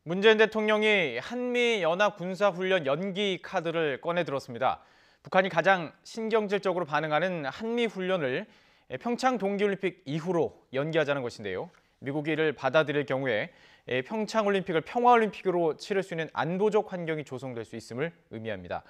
문재인 대통령이 한미연합군사훈련 연기 카드를 꺼내 들었습니다. 북한이 가장 신경질적으로 반응하는 한미훈련을 평창 동계올림픽 이후로 연기하자는 것인데요. 미국이 이를 받아들일 경우에 평창올림픽을 평화올림픽으로 치를 수 있는 안보적 환경이 조성될 수 있음을 의미합니다.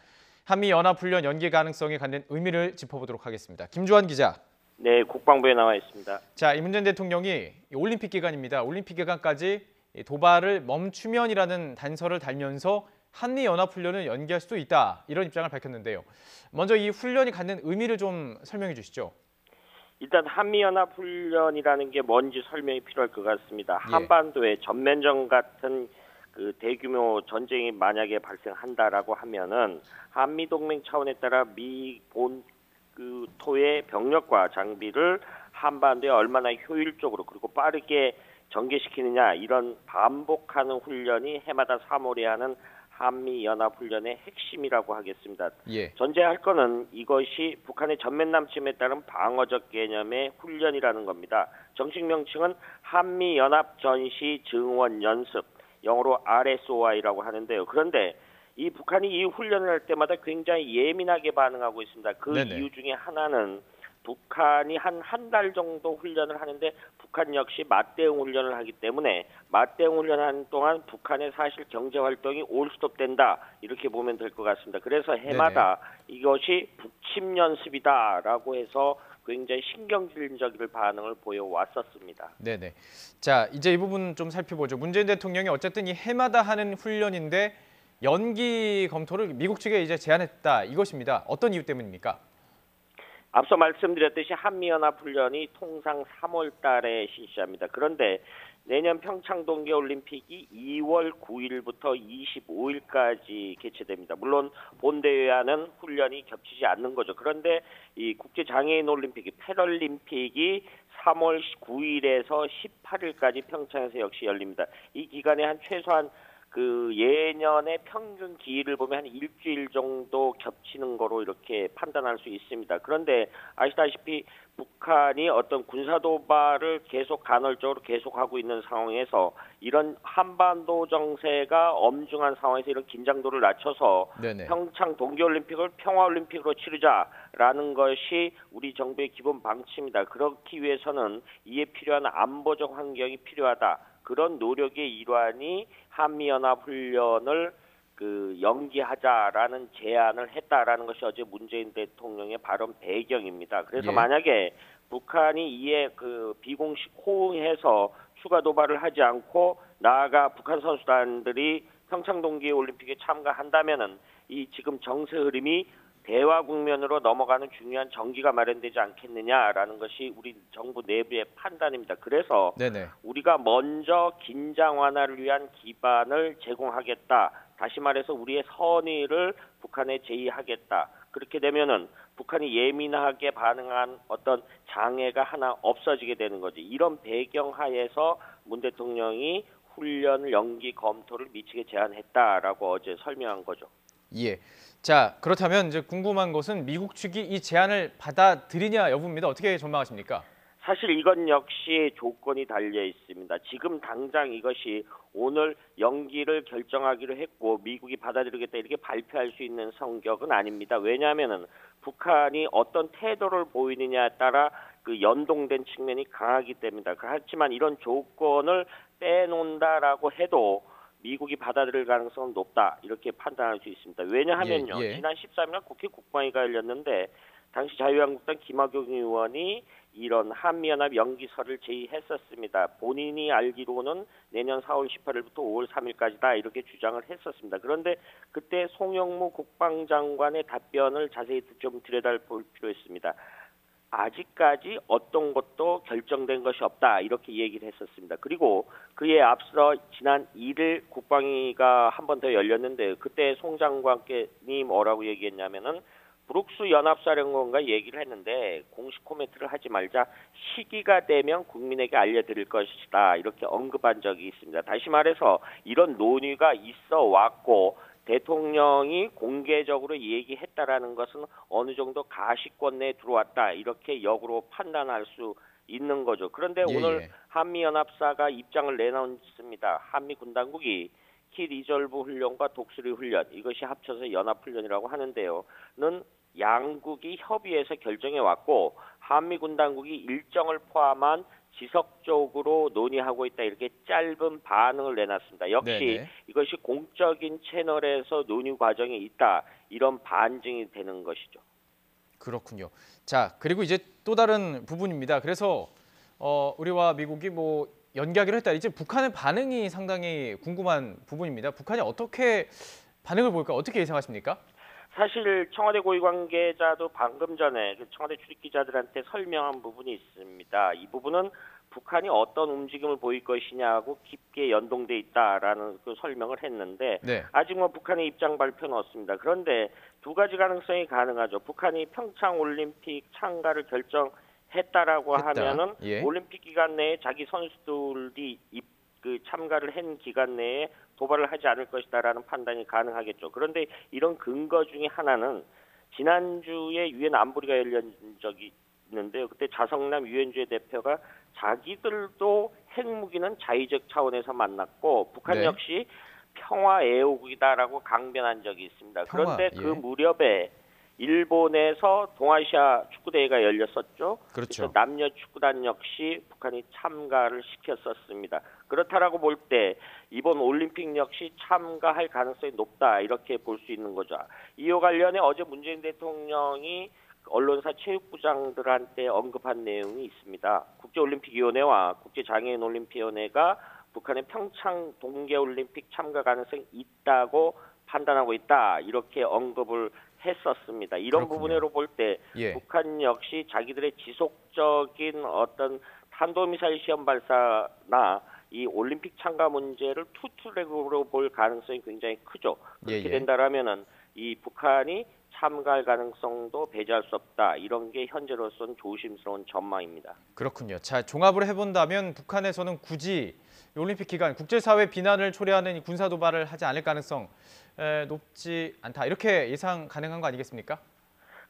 한미연합훈련 연기 가능성에 갖는 의미를 짚어보도록 하겠습니다. 김주환 기자. 네, 국방부에 나와 있습니다. 자, 이 문재인 대통령이 올림픽 기간입니다. 올림픽 기간까지 도발을 멈추면이라는 단서를 달면서 한미연합훈련을 연기할 수도 있다, 이런 입장을 밝혔는데요. 먼저 이 훈련이 갖는 의미를 좀 설명해 주시죠. 일단 한미연합훈련이라는 게 뭔지 설명이 필요할 것 같습니다. 한반도에 전면전 같은 그 대규모 전쟁이 만약에 발생한다라고 하면은 한미동맹 차원에 따라 미본 그 토의 병력과 장비를 한반도에 얼마나 효율적으로 그리고 빠르게 전개시키느냐, 이런 반복하는 훈련이 해마다 3월에 하는 한미연합훈련의 핵심이라고 하겠습니다. 전제할 거는 이것이 북한의 전면 남침에 따른 방어적 개념의 훈련이라는 겁니다. 정식 명칭은 한미연합전시증원연습, 영어로 RSOI라고 하는데요. 그런데 이 북한이 이 훈련을 할 때마다 굉장히 예민하게 반응하고 있습니다. 그 이유 중에 하나는 북한이 한 달 정도 훈련을 하는데 북한 역시 맞대응 훈련을 하기 때문에 맞대응 훈련하는 동안 북한의 사실 경제활동이 올스톱된다, 이렇게 보면 될 것 같습니다. 그래서 해마다 이것이 북침 연습이다라고 해서 굉장히 신경질적인 반응을 보여왔었습니다. 네네. 자, 이제 이 부분 좀 살펴보죠. 문재인 대통령이 어쨌든 이 해마다 하는 훈련인데 연기 검토를 미국 측에 이제 제안했다, 이것입니다. 어떤 이유 때문입니까? 앞서 말씀드렸듯이 한미연합훈련이 통상 3월 달에 실시합니다. 그런데 내년 평창 동계올림픽이 2월 9일부터 25일까지 개최됩니다. 물론 본대회와는 훈련이 겹치지 않는 거죠. 그런데 이 국제장애인 올림픽이 패럴림픽이 3월 9일에서 18일까지 평창에서 역시 열립니다. 이 기간에 한 최소한 그 예년의 평균 기일을 보면 한 일주일 정도 겹치는 거로 이렇게 판단할 수 있습니다. 그런데 아시다시피 북한이 어떤 군사 도발을 계속 간헐적으로 계속하고 있는 상황에서 이런 한반도 정세가 엄중한 상황에서 이런 긴장도를 낮춰서 평창 동계올림픽을 평화올림픽으로 치르자라는 것이 우리 정부의 기본 방침입니다. 그렇기 위해서는 이에 필요한 안보적 환경이 필요하다. 그런 노력의 일환이 한미연합훈련을 연기하자라는 제안을 했다라는 것이 어제 문재인 대통령의 발언 배경입니다. 그래서 만약에 북한이 이에 비공식 호응해서 추가 도발을 하지 않고 나아가 북한 선수단들이 평창 동계올림픽에 참가한다면은 이 지금 정세 흐름이 대화 국면으로 넘어가는 중요한 전기가 마련되지 않겠느냐라는 것이 우리 정부 내부의 판단입니다. 그래서 우리가 먼저 긴장 완화를 위한 기반을 제공하겠다. 다시 말해서 우리의 선의를 북한에 제의하겠다. 그렇게 되면은 북한이 예민하게 반응한 어떤 장애가 하나 없어지게 되는 거지. 이런 배경 하에서 문 대통령이 훈련을 연기 검토를 미치게 제안했다라고 어제 설명한 거죠. 자, 그렇다면 이제 궁금한 것은 미국 측이 이 제안을 받아들이냐 여부입니다. 어떻게 전망하십니까? 사실 이건 역시 조건이 달려 있습니다. 지금 당장 이것이 오늘 연기를 결정하기로 했고 미국이 받아들이겠다 이렇게 발표할 수 있는 성격은 아닙니다. 왜냐하면은 북한이 어떤 태도를 보이느냐에 따라 연동된 측면이 강하기 때문이다. 하지만 이런 조건을 빼놓는다라고 해도 미국이 받아들일 가능성은 높다, 이렇게 판단할 수 있습니다. 왜냐하면요, 지난 13일 국회 국방위가 열렸는데 당시 자유한국당 김학용 의원이 이런 한미연합 연기설을 제의했었습니다. 본인이 알기로는 내년 4월 18일부터 5월 3일까지다, 이렇게 주장을 했었습니다. 그런데 그때 송영무 국방장관의 답변을 자세히 좀 들여다볼 필요 있습니다. 아직까지 어떤 것도 결정된 것이 없다, 이렇게 얘기를 했었습니다. 그리고 그에 앞서 지난 1일 국방위가 한 번 더 열렸는데 그때 송 장관께니 뭐라고 얘기했냐면은 브룩스 연합사령관과 얘기를 했는데 공식 코멘트를 하지 말자, 시기가 되면 국민에게 알려드릴 것이다, 이렇게 언급한 적이 있습니다. 다시 말해서 이런 논의가 있어 왔고 대통령이 공개적으로 얘기했다라는 것은 어느 정도 가시권 내에 들어왔다, 이렇게 역으로 판단할 수 있는 거죠. 그런데 오늘 한미연합사가 입장을 내놓습니다. 한미 군당국이 스키 리저브 훈련과 독수리 훈련 이것이 합쳐서 연합훈련이라고 하는데요.는 양국이 협의해서 결정해 왔고 한미 군 당국이 일정을 포함한 지속적으로 논의하고 있다 이렇게 짧은 반응을 내놨습니다. 역시 네네. 이것이 공적인 채널에서 논의 과정에 있다 이런 반증이 되는 것이죠. 그렇군요. 자, 그리고 이제 또 다른 부분입니다. 그래서 우리와 미국이 뭐 연기하기로 했다. 이제 북한의 반응이 상당히 궁금한 부분입니다. 북한이 어떻게 반응을 보일까? 어떻게 예상하십니까? 사실 청와대 고위 관계자도 방금 전에 그 청와대 출입 기자들한테 설명한 부분이 있습니다. 이 부분은 북한이 어떤 움직임을 보일 것이냐고 깊게 연동돼 있다라는 그 설명을 했는데 네. 아직 뭐 북한의 입장 발표는 없습니다. 그런데 두 가지 가능성이 가능하죠. 북한이 평창 올림픽 참가를 결정했다라고 했다. 하면은 예. 올림픽 기간 내에 자기 선수들이 그 참가를 한 기간 내에 도발을 하지 않을 것이다라는 판단이 가능하겠죠. 그런데 이런 근거 중에 하나는 지난주에 유엔 안보리가 열린 적이 있는데요. 그때 자성남 유엔주의 대표가 자기들도 핵무기는 자의적 차원에서 만났고 북한 네. 역시 평화 애호국이다라고 강변한 적이 있습니다. 그런데 평화, 그 예. 무렵에 일본에서 동아시아 축구대회가 열렸었죠. 그렇죠. 그래서 남녀 축구단 역시 북한이 참가를 시켰었습니다. 그렇다라고 볼 때 이번 올림픽 역시 참가할 가능성이 높다 이렇게 볼 수 있는 거죠. 이와 관련해 어제 문재인 대통령이 언론사 체육부장들한테 언급한 내용이 있습니다. 국제올림픽위원회와 국제장애인올림픽위원회가 북한의 평창 동계올림픽 참가 가능성이 있다고 판단하고 있다 이렇게 언급을 했었습니다. 이런 그렇군요. 부분으로 볼 때 예. 북한 역시 자기들의 지속적인 어떤 탄도미사일 시험 발사나 이 올림픽 참가 문제를 투트랙으로 볼 가능성이 굉장히 크죠. 그렇게 예. 된다라면은 이 북한이 참가할 가능성도 배제할 수 없다. 이런 게 현재로서는 조심스러운 전망입니다. 그렇군요. 자, 종합을 해본다면 북한에서는 굳이 이 올림픽 기간 국제사회 비난을 초래하는 이 군사 도발을 하지 않을 가능성 높지 않다. 이렇게 예상 가능한 거 아니겠습니까?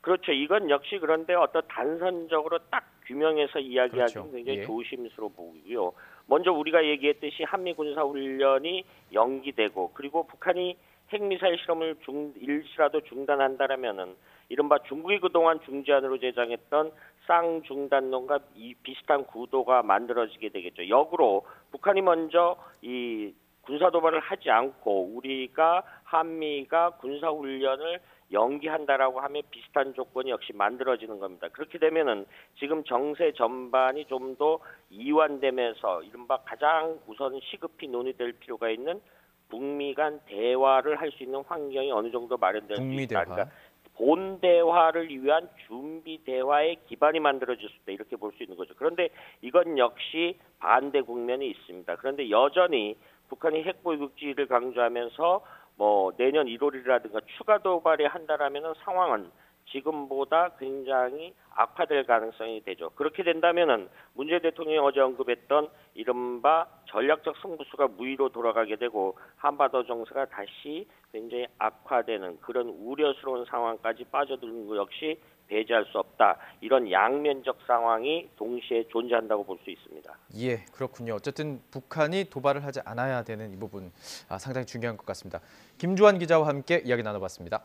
그렇죠. 이건 역시 그런데 어떤 단선적으로 딱 규명해서 이야기하기는 그렇죠. 굉장히 예. 조심스러워 보이고요. 먼저 우리가 얘기했듯이 한미 군사 훈련이 연기되고 그리고 북한이 핵미사일 실험을 일시라도 중단한다라면은 이른바 중국이 그동안 중재안으로 제정했던 쌍중단론과 비슷한 구도가 만들어지게 되겠죠. 역으로 북한이 먼저 이 군사 도발을 하지 않고 우리가 한미가 군사 훈련을 연기한다라고 하면 비슷한 조건이 역시 만들어지는 겁니다. 그렇게 되면은 지금 정세 전반이 좀 더 이완되면서 이른바 가장 우선 시급히 논의될 필요가 있는 북미 간 대화를 할 수 있는 환경이 어느 정도 마련될 수 북미 있다. 대화. 그러니까 본 대화를 위한 준비 대화의 기반이 만들어질 수 있다. 이렇게 볼 수 있는 거죠. 그런데 이건 역시 반대 국면이 있습니다. 그런데 여전히 북한이 핵보유국지를 강조하면서 뭐 내년 1월이라든가 추가 도발이 한다라면 상황은 지금보다 굉장히 악화될 가능성이 되죠. 그렇게 된다면은 문재인 대통령이 어제 언급했던 이른바 전략적 승부수가 무위로 돌아가게 되고 한반도 정세가 다시 굉장히 악화되는 그런 우려스러운 상황까지 빠져드는 것 역시 배제할 수 없다. 이런 양면적 상황이 동시에 존재한다고 볼 수 있습니다. 예, 그렇군요. 어쨌든 북한이 도발을 하지 않아야 되는 이 부분 상당히 중요한 것 같습니다. 김주환 기자와 함께 이야기 나눠봤습니다.